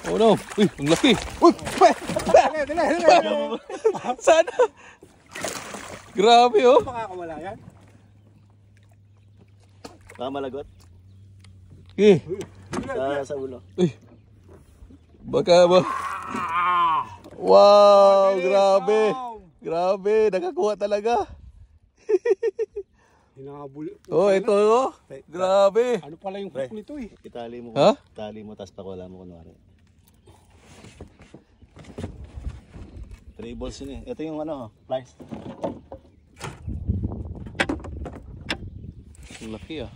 Oh no. Uy, ang laki. Uy! Dali. Sana? Grabe oh. Baka wala yan. Baka malagot. Okay. Sa ulo. Uy. Baka ba? Wow, grabe. Grabe, nakakuha talaga. Hinabol. Oh, ito oh. Grabe. Ano pala yung hook nito eh? Itali mo. Ha? Itali mo, tapos pakula mo kunwari. 3 balls yun eh. Ito yung ano, flies. Ang laki ah.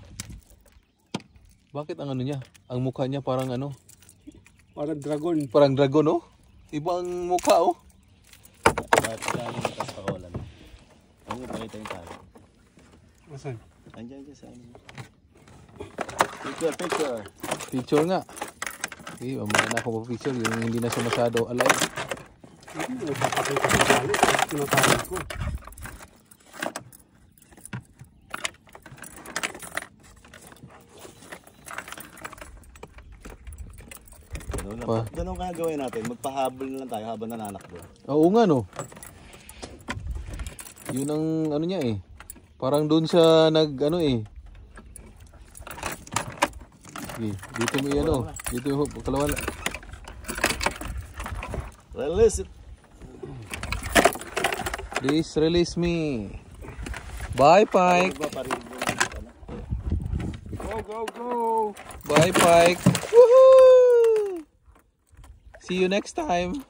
Bakit ang ano niya? Ang mukha niya parang ano? Parang dragon. Parang dragon oh. Ibang mukha oh. Itali mo, tapos pakula mo. Ano yung pakita yung tali? Asan? Andiyan sa ano. Picture. Picture nga. Okay, mamaya na ako mag-picture. Yung hindi na siya masyado alive. Hindi, papakita ko dali. Tinatawag ko. Ganun kaya gawin natin. Magpahabol na lang tayo habang nananakbo. Oo nga no. Yun ang ano niya eh. Parang doon siya nag ano eh. Okay, dito mo yan oh. Dito yung kalawan. Release it. Please release me. Bye Pike. Go. Bye Pike. Woohoo! See you next time.